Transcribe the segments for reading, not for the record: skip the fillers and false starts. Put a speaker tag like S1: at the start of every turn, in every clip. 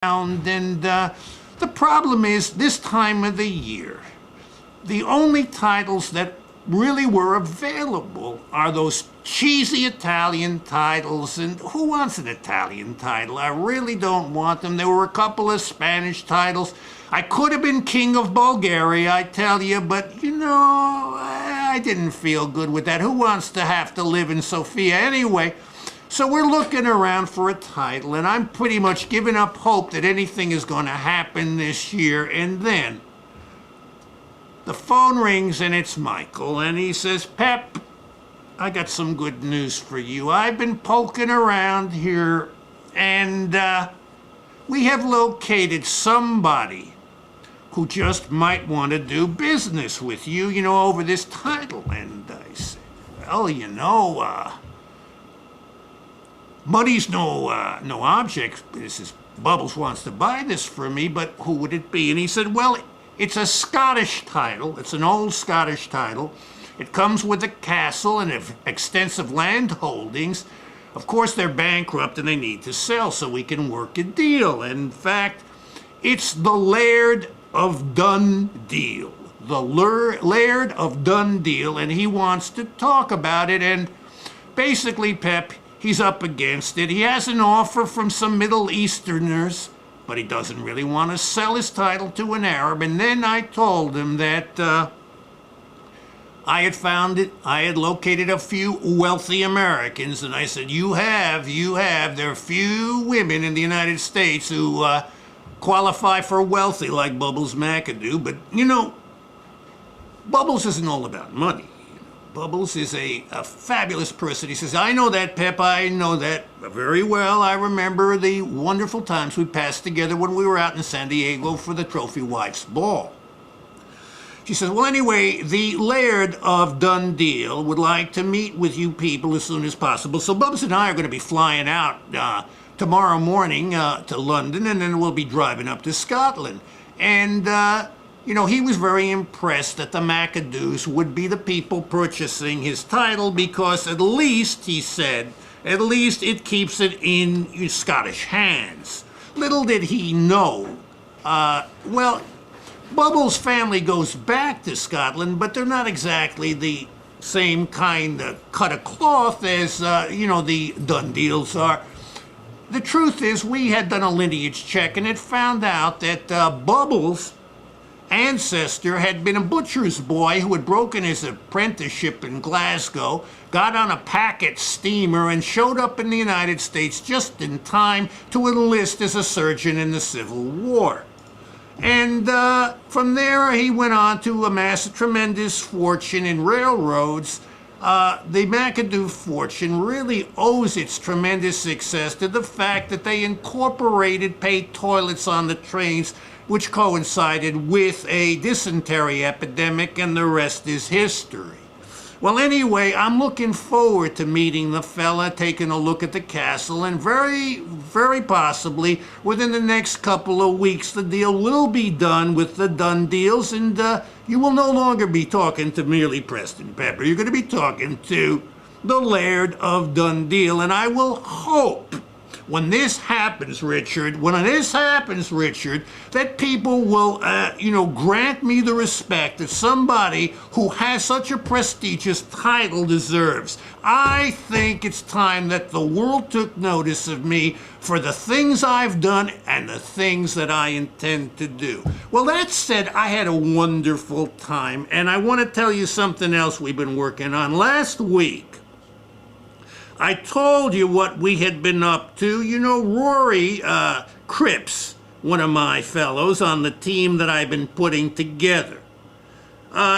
S1: And the problem is this time of the year, the only titles that really were available are those cheesy Italian titles, and who wants an Italian title? I really don't want them. There were a couple of Spanish titles. I could have been king of Bulgaria, I tell you, but I didn't feel good with that. Who wants to have to live in Sofia anyway? So we're looking around for a title, and I'm pretty much giving up hope that anything is going to happen this year. And then the phone rings, and it's Michael, and he says, "Pep, I got some good news for you. I've been poking around here, and we have located somebody who just might want to do business with you, over this title." And I said, "Well, money's no object. This is Bubbles wants to buy this for me, but who would it be?" And he said, "Well, it's a Scottish title. It's an old Scottish title. It comes with a castle and extensive land holdings. Of course, they're bankrupt and they need to sell, so we can work a deal. In fact, it's the Laird of Dundeel. The Laird of Dundeel, and he wants to talk about it. And basically, Pep, he's up against it. He has an offer from some Middle Easterners, but he doesn't really want to sell his title to an Arab." And then I told him that I had located a few wealthy Americans, and I said, you have. There are few women in the United States who qualify for wealthy like Bubbles McAdoo, but Bubbles isn't all about money. Bubbles is a fabulous person. He says, "I know that, Pep, I know that very well. I remember the wonderful times we passed together when we were out in San Diego for the Trophy Wives Ball." She says, "Well, anyway, the Laird of Dundeel would like to meet with you people as soon as possible. So Bubbles and I are going to be flying out tomorrow morning to London, and then we'll be driving up to Scotland." And he was very impressed that the McAdoos would be the people purchasing his title because at least, he said, at least it keeps it in Scottish hands. Little did he know, Bubbles' family goes back to Scotland, but they're not exactly the same kind of cut of cloth as, the Dundeels are. The truth is, we had done a lineage check, and it found out that Bubbles' ancestor had been a butcher's boy who had broken his apprenticeship in Glasgow, got on a packet steamer, and showed up in the United States just in time to enlist as a surgeon in the Civil War. And from there, he went on to amass a tremendous fortune in railroads. The McAdoo fortune really owes its tremendous success to the fact that they incorporated paid toilets on the trains, which coincided with a dysentery epidemic, and the rest is history. Well, anyway, I'm looking forward to meeting the fella, taking a look at the castle, and very, very possibly within the next couple of weeks, the deal will be done with the Dundeels, and you will no longer be talking to merely Preston Pepper. You're going to be talking to the Laird of Dundeel, and I will hope when this happens, Richard, that people will, grant me the respect that somebody who has such a prestigious title deserves. I think it's time that the world took notice of me for the things I've done and the things that I intend to do. Well, that said, I had a wonderful time, and I want to tell you something else we've been working on. Last week, I told you what we had been up to. Rory Cripps, one of my fellows on the team that I've been putting together.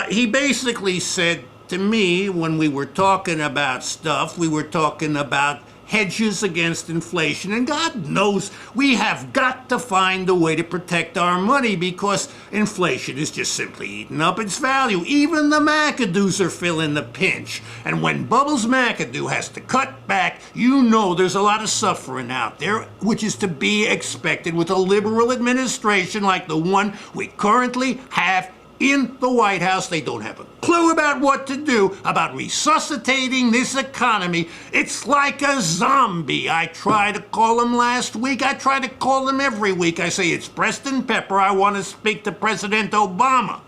S1: He basically said to me when we were talking about stuff, we were talking about hedges against inflation, and God knows we have got to find a way to protect our money because inflation is just simply eating up its value. Even the McAdoos are feeling the pinch, and when Bubbles McAdoo has to cut back, there's a lot of suffering out there, which is to be expected with a liberal administration like the one we currently have in the White House. They don't have a clue about what to do about resuscitating this economy. It's like a zombie. I tried to call them last week. I try to call them every week. I say, it's Preston Pepper. I want to speak to President Obama.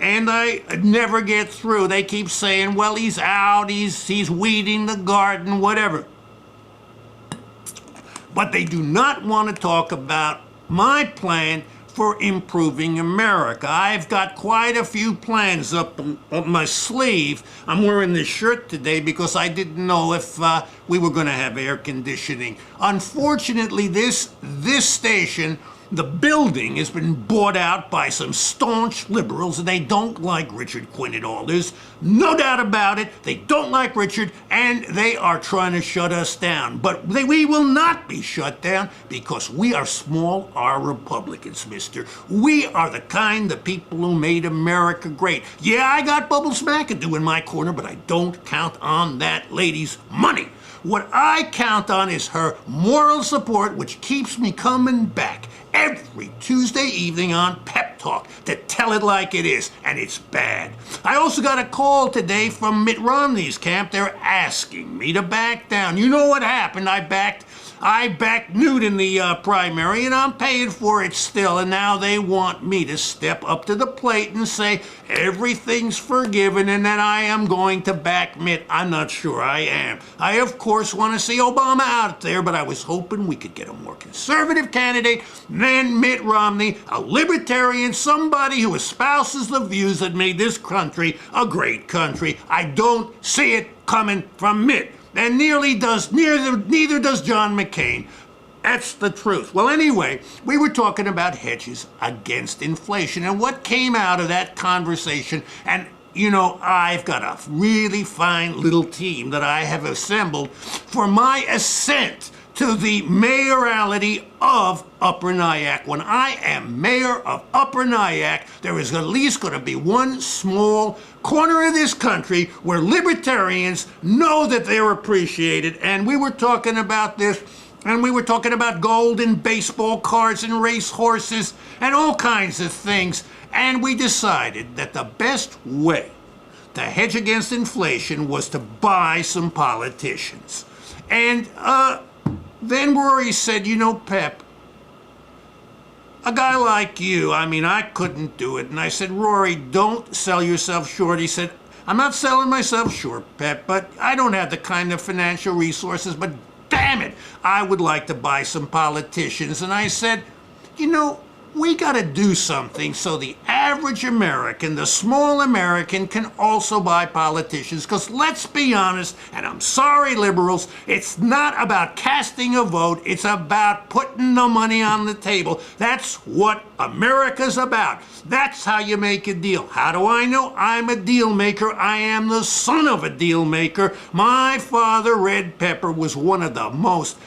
S1: And I never get through. They keep saying, well, he's out, he's weeding the garden, whatever. But they do not want to talk about my plan for improving America. I've got quite a few plans up my sleeve. I'm wearing this shirt today because I didn't know if we were going to have air conditioning. Unfortunately, this station, the building, has been bought out by some staunch liberals, and they don't like Richard Quinn at all. There's no doubt about it. They don't like Richard, and they are trying to shut us down. But we will not be shut down because we are small R Republicans, mister. We are the kind of people who made America great. Yeah, I got Bubbles McAdoo in my corner, but I don't count on that lady's money. What I count on is her moral support, which keeps me coming back every Tuesday evening on Pep Talk to tell it like it is, and it's bad. I also got a call today from Mitt Romney's camp. They're asking me to back down. You know what happened? I backed Newt in the primary, and I'm paying for it still, and now they want me to step up to the plate and say everything's forgiven and that I am going to back Mitt. I'm not sure I am. I, of course, want to see Obama out there, but I was hoping we could get a more conservative candidate than Mitt Romney, a libertarian, somebody who espouses the views that made this country a great country. I don't see it coming from Mitt. And neither does John McCain. That's the truth. Well, anyway, we were talking about hedges against inflation and what came out of that conversation. And, you know, I've got a really fine little team that I have assembled for my ascent to the mayoralty of Upper Nyack. When I am mayor of Upper Nyack, there is at least going to be one small corner of this country where libertarians know that they're appreciated. And we were talking about this, and we were talking about gold and baseball cards and race horses and all kinds of things. And we decided that the best way to hedge against inflation was to buy some politicians. And then Rory said, you know, Pep, a guy like you, I mean, I couldn't do it. And I said, Rory, don't sell yourself short. He said, I'm not selling myself short, Pep, but I don't have the kind of financial resources, but damn it, I would like to buy some politicians. And I said, you know, we got to do something so the average American, the small American, can also buy politicians. Because let's be honest, and I'm sorry, liberals, it's not about casting a vote. It's about putting the money on the table. That's what America's about. That's how you make a deal. How do I know? I'm a deal maker. I am the son of a deal maker. My father, Red Pepper, was one of the most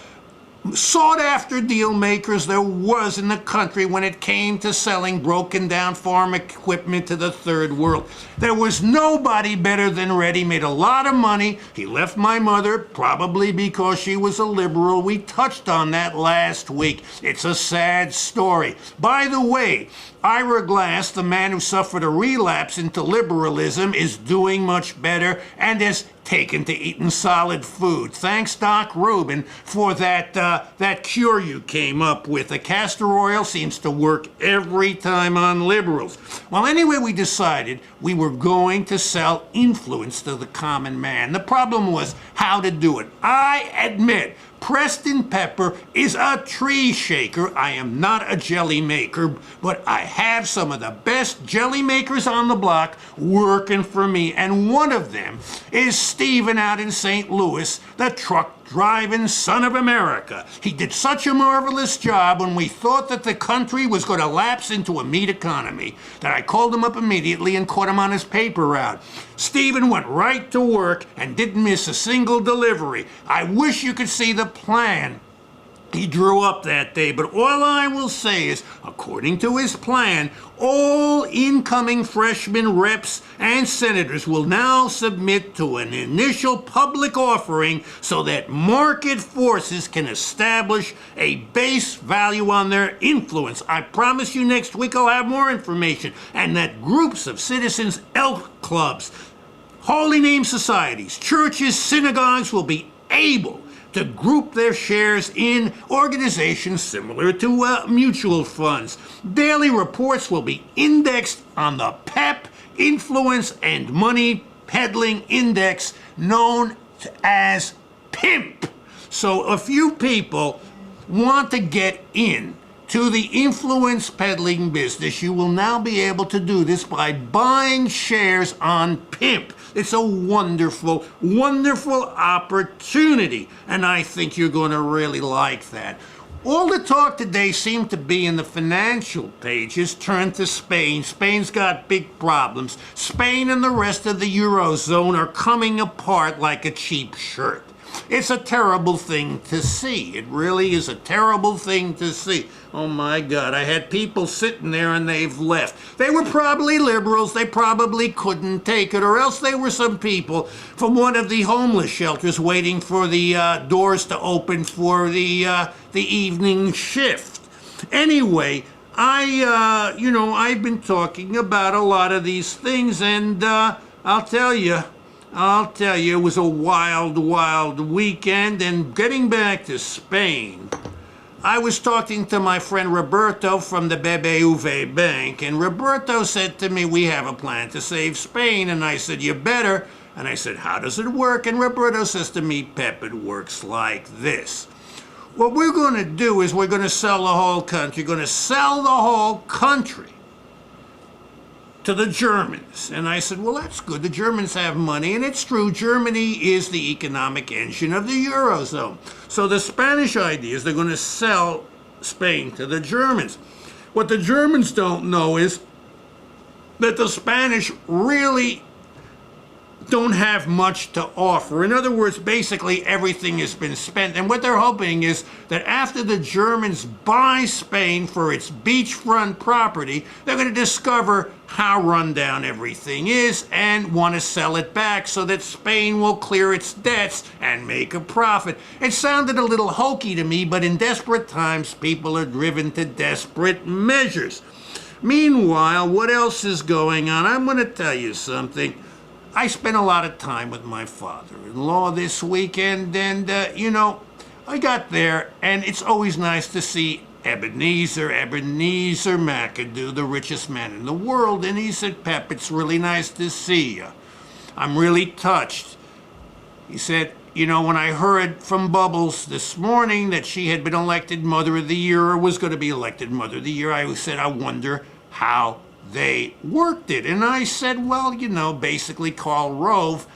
S1: sought-after deal makers there was in the country when it came to selling broken-down farm equipment to the third world. There was nobody better than Red. He made a lot of money. He left my mother, probably because she was a liberal. We touched on that last week. It's a sad story. By the way, Ira Glass, the man who suffered a relapse into liberalism, is doing much better and has taken to eating solid food. Thanks, Doc Rubin, for that cure you came up with. The castor oil seems to work every time on liberals. Well, anyway, we decided we were going to sell influence to the common man. The problem was how to do it. I admit, Preston Pepper is a tree shaker. I am not a jelly maker, but I have some of the best jelly makers on the block working for me. And one of them is Stephen out in St. Louis, the truck driving son of America. He did such a marvelous job when we thought that the country was going to lapse into a meat economy that I called him up immediately and caught him on his paper route. Stephen went right to work and didn't miss a single delivery. I wish you could see the plan he drew up that day. But all I will say is, according to his plan, all incoming freshman reps and senators will now submit to an initial public offering so that market forces can establish a base value on their influence. I promise you next week I'll have more information, and that groups of citizens, elk clubs, holy name societies, churches, synagogues will be able to group their shares in organizations similar to mutual funds. Daily reports will be indexed on the PEP, Influence and Money Peddling Index, known as PIMP. So if you people want to get in to the influence peddling business, you will now be able to do this by buying shares on PIMP. It's a wonderful, wonderful opportunity, and I think you're going to really like that. All the talk today seemed to be in the financial pages. Turn to Spain. Spain's got big problems. Spain and the rest of the Eurozone are coming apart like a cheap shirt. It's a terrible thing to see. It really is a terrible thing to see. Oh my God, I had people sitting there and they've left. They were probably liberals. They probably couldn't take it, or else they were some people from one of the homeless shelters waiting for the doors to open for the evening shift. Anyway, I've been talking about a lot of these things, and I'll tell you, it was a wild, wild weekend. And getting back to Spain, I was talking to my friend Roberto from the BBVA Bank, and Roberto said to me, we have a plan to save Spain. And I said, you better. And I said, how does it work? And Roberto says to me, Pep, it works like this. What we're going to do is we're going to sell the whole country. We're going to sell the whole country to the Germans. And I said, well, that's good. The Germans have money, and it's true. Germany is the economic engine of the Eurozone. So the Spanish idea is they're going to sell Spain to the Germans. What the Germans don't know is that the Spanish really don't have much to offer. In other words, basically everything has been spent. And what they're hoping is that after the Germans buy Spain for its beachfront property, they're going to discover how rundown everything is and want to sell it back so that Spain will clear its debts and make a profit. It sounded a little hokey to me, but in desperate times, people are driven to desperate measures. Meanwhile, what else is going on? I'm going to tell you something. I spent a lot of time with my father-in-law this weekend, and, I got there, and it's always nice to see Ebenezer McAdoo, the richest man in the world, and he said, Pep, it's really nice to see you. I'm really touched. He said, when I heard from Bubbles this morning that she had been elected Mother of the Year, or was going to be elected Mother of the Year, I said, I wonder how they worked it. And I said, well, basically Karl Rove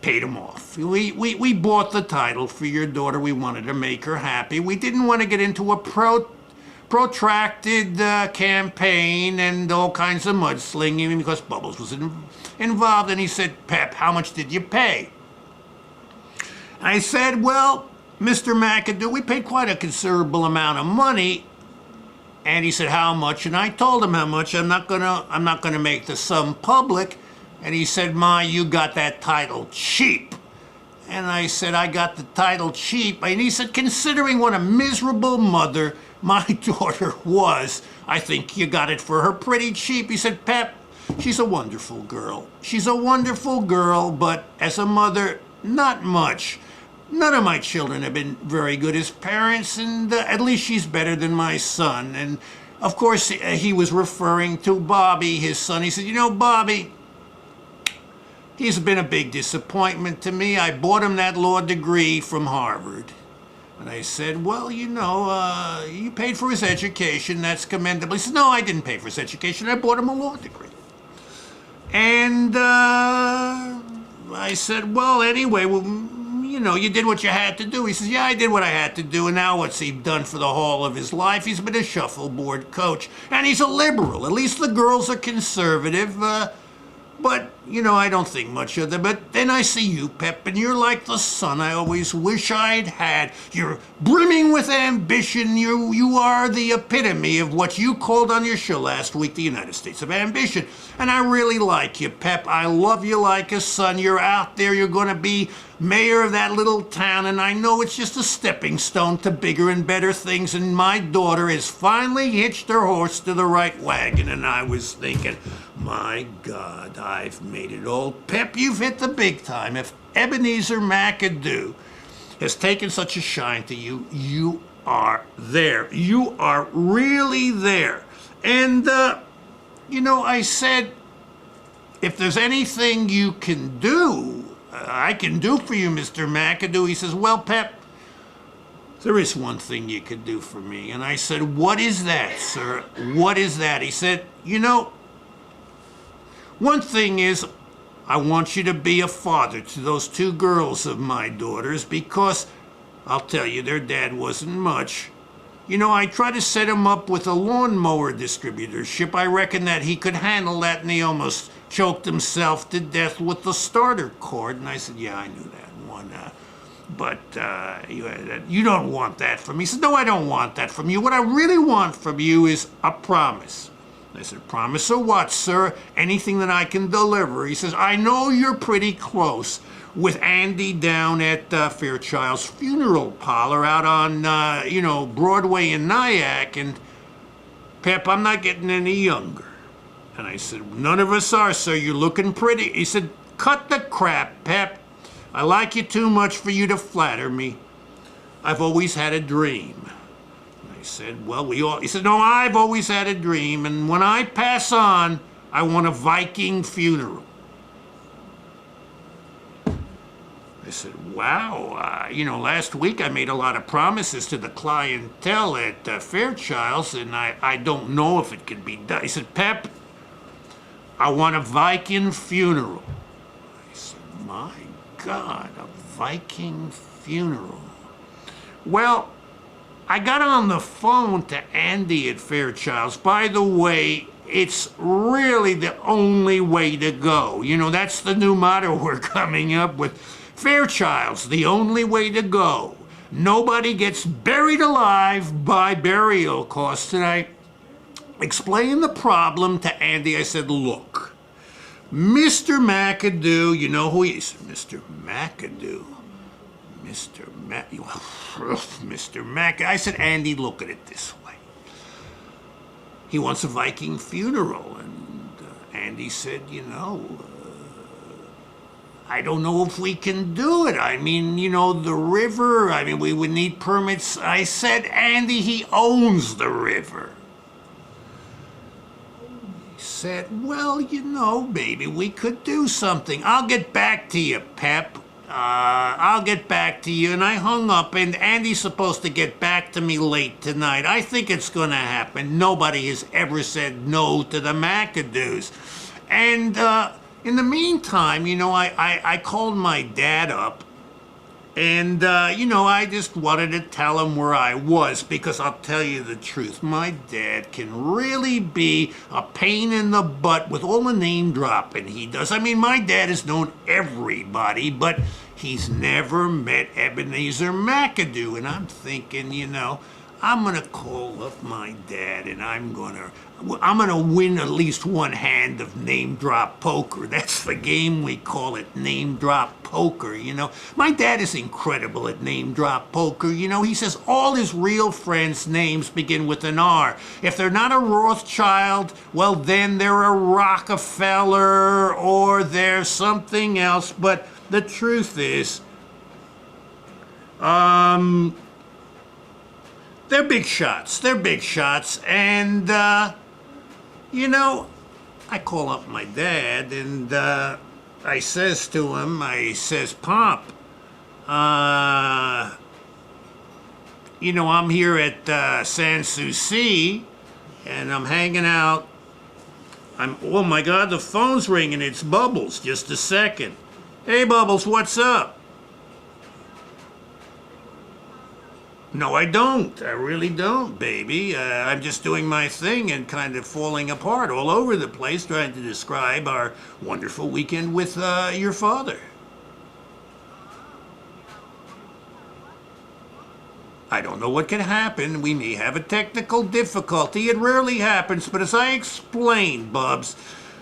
S1: paid him off. We bought the title for your daughter. We wanted to make her happy. We didn't want to get into a protracted campaign and all kinds of mudslinging because Bubbles was involved. And he said, Pep, how much did you pay? I said, well, Mr. McAdoo, we paid quite a considerable amount of money. And he said, how much? And I told him how much. I'm not gonna make the sum public. And he said, Ma, you got that title cheap. And I said, I got the title cheap. And he said, considering what a miserable mother my daughter was, I think you got it for her pretty cheap. He said, Pep, she's a wonderful girl. She's a wonderful girl, but as a mother, not much. None of my children have been very good as parents, and at least she's better than my son. And, of course, he was referring to Bobby, his son. He said, Bobby, he's been a big disappointment to me. I bought him that law degree from Harvard. And I said, well, you paid for his education. That's commendable. He said, no, I didn't pay for his education. I bought him a law degree. And I said, well, anyway, you did what you had to do. He says, yeah, I did what I had to do. And now what's he done for the whole of his life? He's been a shuffleboard coach. And he's a liberal. At least the girls are conservative. But, I don't think much of them. But then I see you, Pep, and you're like the son I always wish I'd had. You're brimming with ambition. You are the epitome of what you called on your show last week, the United States of Ambition. And I really like you, Pep. I love you like a son. You're out there. You're going to be mayor of that little town, and I know it's just a stepping stone to bigger and better things, and my daughter has finally hitched her horse to the right wagon, and I was thinking, my God, I've made it. Old Pep, you've hit the big time. If Ebenezer McAdoo has taken such a shine to you, you are there. You are really there. And, I said, if there's anything you can do, I can do for you, Mr. McAdoo. He says, well, Pep, there is one thing you could do for me. And I said, what is that, sir? What is that? He said, one thing is, I want you to be a father to those two girls of my daughters because, I'll tell you, their dad wasn't much. I tried to set him up with a lawnmower distributorship. I reckon that he could handle that, and he almost choked himself to death with the starter cord. And I said, yeah, I knew that one. But you don't want that from me. He said, no, I don't want that from you. What I really want from you is a promise. I said, promise of what, sir? Anything that I can deliver. He says, I know you're pretty close with Andy down at Fairchild's funeral parlor out on, Broadway in Nyack. And, Pep, I'm not getting any younger. And I said, none of us are, sir. You're looking pretty. He said, cut the crap, Pep. I like you too much for you to flatter me. I've always had a dream. And I said, well, he said, no, I've always had a dream. And when I pass on, I want a Viking funeral. I said, wow, last week I made a lot of promises to the clientele at Fairchild's, and I don't know if it can be done. He said, Pep, I want a Viking funeral. I said, my God, a Viking funeral. Well, I got on the phone to Andy at Fairchild's. By the way, it's really the only way to go. That's the new motto we're coming up with. Fairchild's, the only way to go. Nobody gets buried alive by burial costs. And I explained the problem to Andy. I said, look, Mr. McAdoo, you know who he is? Mr. McAdoo. Mr. Mac. I said, Andy, look at it this way. He wants a Viking funeral. And Andy said, I don't know if we can do it. I mean, the river, we would need permits. I said, Andy, he owns the river. He said, well, maybe we could do something. I'll get back to you, Pep. I'll get back to you. And I hung up, and Andy's supposed to get back to me late tonight. I think it's going to happen. Nobody has ever said no to the McAdoos. And, in the meantime, I called my dad up, and, I just wanted to tell him where I was, because I'll tell you the truth, my dad can really be a pain in the butt with all the name dropping he does. My dad has known everybody, but he's never met Ebenezer McAdoo, and I'm thinking, I'm gonna call up my dad, and I'm gonna win at least one hand of name drop poker. That's the game we call it, name drop poker. My dad is incredible at name drop poker. He says all his real friends' names begin with an R. If they're not a Rothschild, well, then they're a Rockefeller or they're something else. But the truth is, they're big shots. They're big shots. And, I call up my dad, and I says to him, Pop, I'm here at Sans Souci, and I'm hanging out. Oh, my God, the phone's ringing. It's Bubbles. Just a second. Hey, Bubbles, what's up? No, I don't. I really don't, baby. I'm just doing my thing and kind of falling apart all over the place trying to describe our wonderful weekend with your father. I don't know what can happen. We may have a technical difficulty. It rarely happens, but as I explained, Bubs,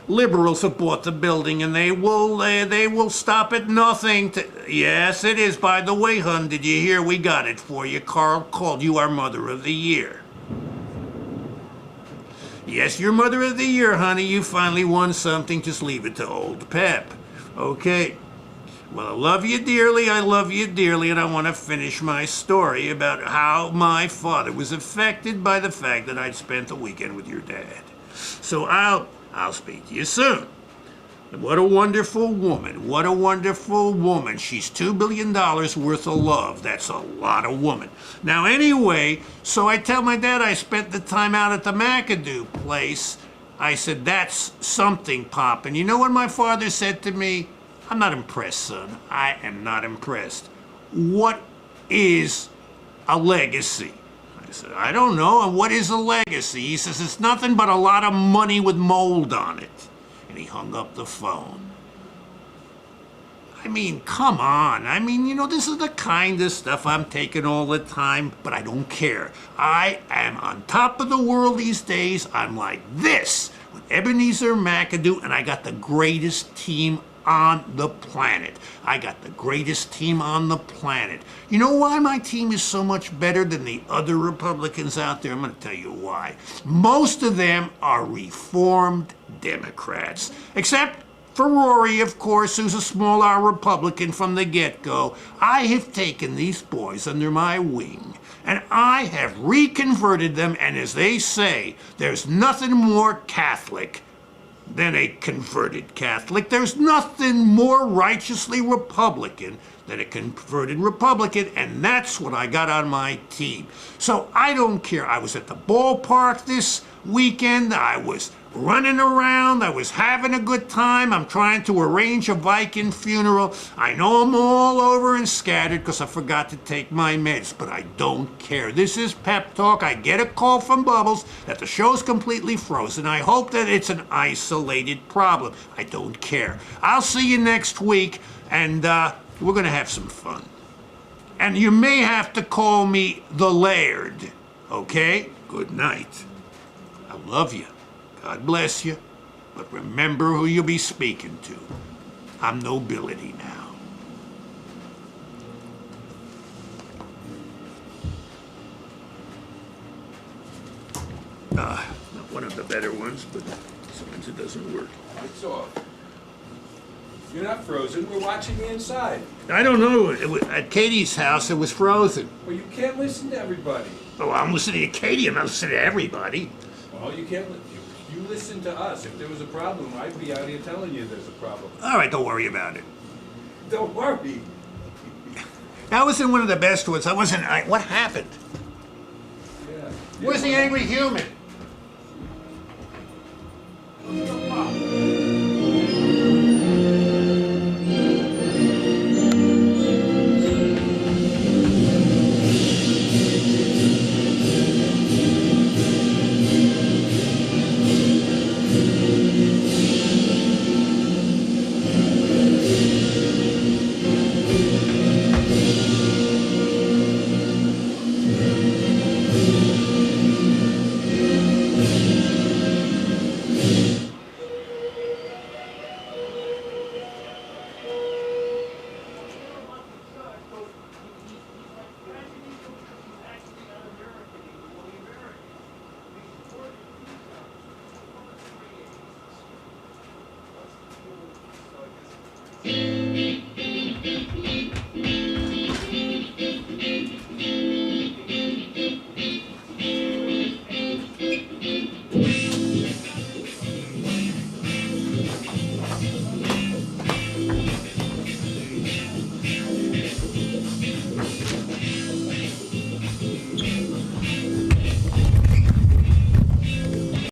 S1: liberals have bought the building and they will stop at nothing to... Yes, it is. By the way, hun, did you hear? We got it for you. Carl called you our Mother of the Year. Yes, you're Mother of the Year, honey. You finally won something. Just leave it to old Pep. Okay. Well, I love you dearly, and I want to finish my story about how my father was affected by the fact that I'd spent the weekend with your dad. So I'll speak to you soon. What a wonderful woman. What a wonderful woman. She's $2 billion worth of love. That's a lot of woman. Now, anyway, so I tell my dad I spent the time out at the McAdoo place. I said, that's something, Pop. And you know what my father said to me? I'm not impressed, son. I am not impressed. What is a legacy? I said, I don't know. And what is a legacy? He says, it's nothing but a lot of money with mold on it. And he hung up the phone. I mean, come on. I mean, you know, this is the kind of stuff I'm taking all the time, but I don't care. I am on top of the world these days. I'm like this with Ebenezer McAdoo, and I got the greatest team on the planet. I got the greatest team on the planet. You know why my team is so much better than the other Republicans out there? I'm going to tell you why. Most of them are reformed Democrats, except for Rory, of course, who's a small R Republican from the get-go. I have taken these boys under my wing, and I have reconverted them, and as they say, there's nothing more Catholic than a converted Catholic. There's nothing more righteously Republican than a converted Republican, and that's what I got on my team. So I don't care. I was at the ballpark this weekend. I was running around. I was having a good time. I'm trying to arrange a Viking funeral. I know I'm all over and scattered because I forgot to take my meds, but I don't care. This is Pep Talk. I get a call from Bubbles that the show's completely frozen. I hope that it's an isolated problem. I don't care. I'll see you next week, and we're going to have some fun. And you may have to call me the Laird, okay? Good night. I love you. God bless you, but remember who you'll be speaking to. I'm nobility now. Not one of the better ones, but sometimes it doesn't work.
S2: It's off. You're not frozen. We're watching you inside.
S1: I don't know. At Katie's house, it was frozen.
S2: Well, you can't listen to everybody.
S1: Oh, I'm listening to Katie. I'm not listening to everybody.
S2: Well, you can't. You listen to us. If there was a problem, I'd be out here telling you there's a problem.
S1: All right, don't worry about it.
S2: Don't worry.
S1: That wasn't one of the best ones. What happened?
S2: Yeah.
S1: Where's the angry human?